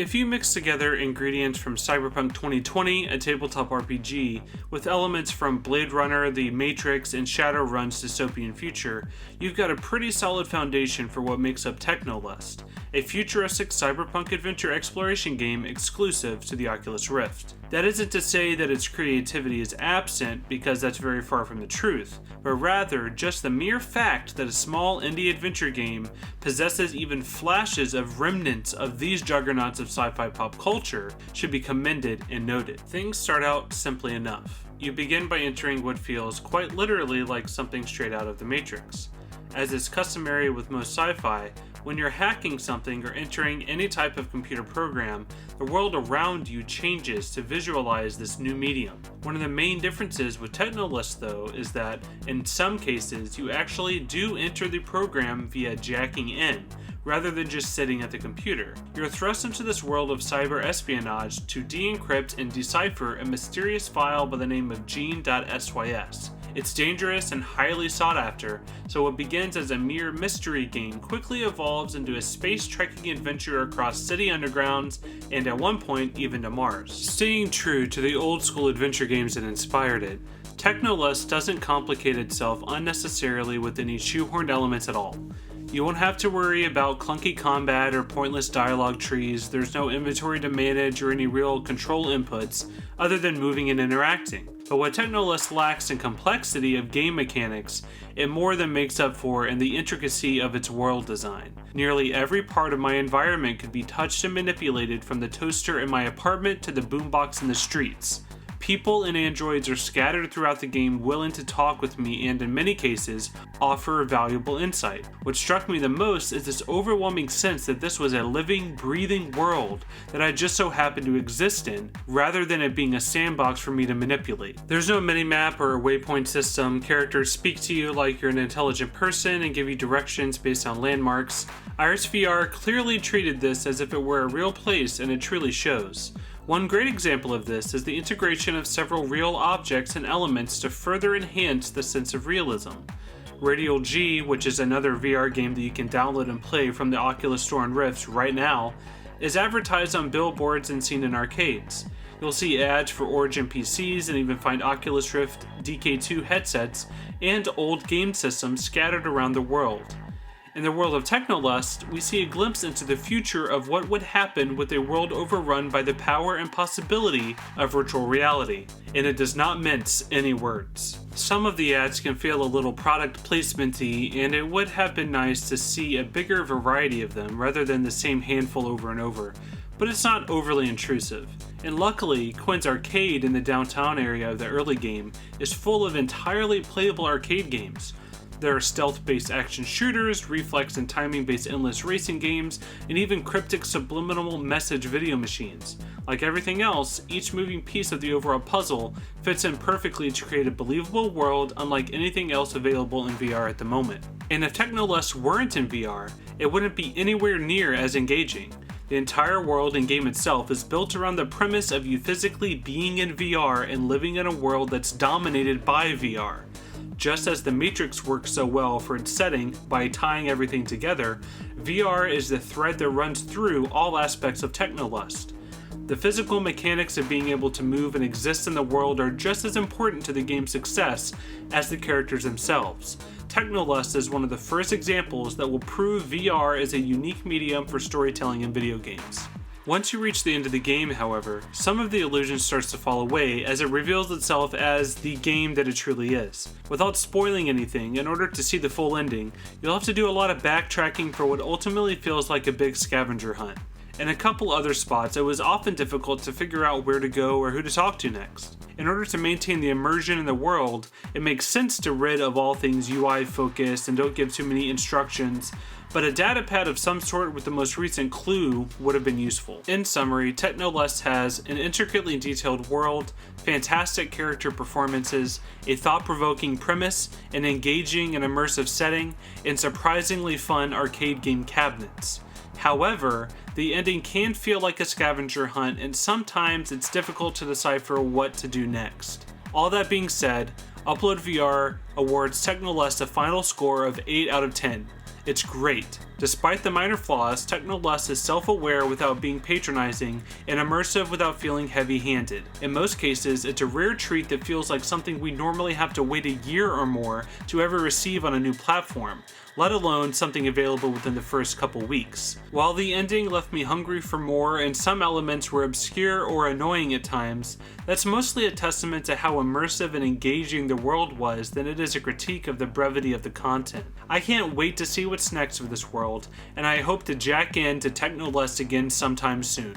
If you mix together ingredients from Cyberpunk 2020, a tabletop RPG, with elements from Blade Runner, The Matrix, and Shadowrun's dystopian future, you've got a pretty solid foundation for what makes up Technolust, a futuristic cyberpunk adventure exploration game exclusive to the Oculus Rift. That isn't to say that its creativity is absent, because that's very far from the truth, but rather just the mere fact that a small indie adventure game possesses even flashes of remnants of these juggernauts of sci-fi pop culture should be commended and noted. Things start out simply enough. You begin by entering what feels quite literally like something straight out of The Matrix. As is customary with most sci-fi, when you're hacking something or entering any type of computer program, the world around you changes to visualize this new medium. One of the main differences with Technolust, though, is that in some cases you actually do enter the program via jacking in, rather than just sitting at the computer. You're thrust into this world of cyber espionage to de-encrypt and decipher a mysterious file by the name of gene.sys. It's dangerous and highly sought after, so what begins as a mere mystery game quickly evolves into a space-trekking adventure across city undergrounds and at one point even to Mars. Staying true to the old-school adventure games that inspired it, Technolust doesn't complicate itself unnecessarily with any shoehorned elements at all. You won't have to worry about clunky combat or pointless dialogue trees. There's no inventory to manage or any real control inputs other than moving and interacting. But what Technolust lacks in complexity of game mechanics, it more than makes up for in the intricacy of its world design. Nearly every part of my environment could be touched and manipulated, from the toaster in my apartment to the boombox in the streets. People and androids are scattered throughout the game, willing to talk with me and, in many cases, offer valuable insight. What struck me the most is this overwhelming sense that this was a living, breathing world that I just so happened to exist in, rather than it being a sandbox for me to manipulate. There's no minimap or a waypoint system. Characters speak to you like you're an intelligent person and give you directions based on landmarks. Iris VR clearly treated this as if it were a real place, and it truly shows. One great example of this is the integration of several real objects and elements to further enhance the sense of realism. Radial G, which is another VR game that you can download and play from the Oculus Store and Rift right now, is advertised on billboards and seen in arcades. You'll see ads for Origin PCs and even find Oculus Rift DK2 headsets and old game systems scattered around the world. In the world of Technolust, we see a glimpse into the future of what would happen with a world overrun by the power and possibility of virtual reality, and it does not mince any words. Some of the ads can feel a little product placement-y, and it would have been nice to see a bigger variety of them rather than the same handful over and over, but it's not overly intrusive. And luckily, Quinn's arcade in the downtown area of the early game is full of entirely playable arcade games. There are stealth-based action shooters, reflex and timing-based endless racing games, and even cryptic subliminal message video machines. Like everything else, each moving piece of the overall puzzle fits in perfectly to create a believable world unlike anything else available in VR at the moment. And if Technolust weren't in VR, it wouldn't be anywhere near as engaging. The entire world and game itself is built around the premise of you physically being in VR and living in a world that's dominated by VR. Just as The Matrix works so well for its setting by tying everything together, VR is the thread that runs through all aspects of Technolust. The physical mechanics of being able to move and exist in the world are just as important to the game's success as the characters themselves. Technolust is one of the first examples that will prove VR is a unique medium for storytelling in video games. Once you reach the end of the game, however, some of the illusion starts to fall away as it reveals itself as the game that it truly is. Without spoiling anything, in order to see the full ending, you'll have to do a lot of backtracking for what ultimately feels like a big scavenger hunt. In a couple other spots, it was often difficult to figure out where to go or who to talk to next. In order to maintain the immersion in the world, it makes sense to rid of all things UI focused and don't give too many instructions, but a datapad of some sort with the most recent clue would have been useful. In summary, Technolust has an intricately detailed world, fantastic character performances, a thought-provoking premise, an engaging and immersive setting, and surprisingly fun arcade game cabinets. However, the ending can feel like a scavenger hunt, and sometimes it's difficult to decipher what to do next. All that being said, Upload VR awards Technolust a final score of 8 out of 10. It's great. Despite the minor flaws, Technolust is self-aware without being patronizing and immersive without feeling heavy-handed. In most cases, it's a rare treat that feels like something we normally have to wait a year or more to ever receive on a new platform, let alone something available within the first couple weeks. While the ending left me hungry for more and some elements were obscure or annoying at times, that's mostly a testament to how immersive and engaging the world was than it is a critique of the brevity of the content. I can't wait to see what's next for this world, and I hope to jack in to Technolust again sometime soon.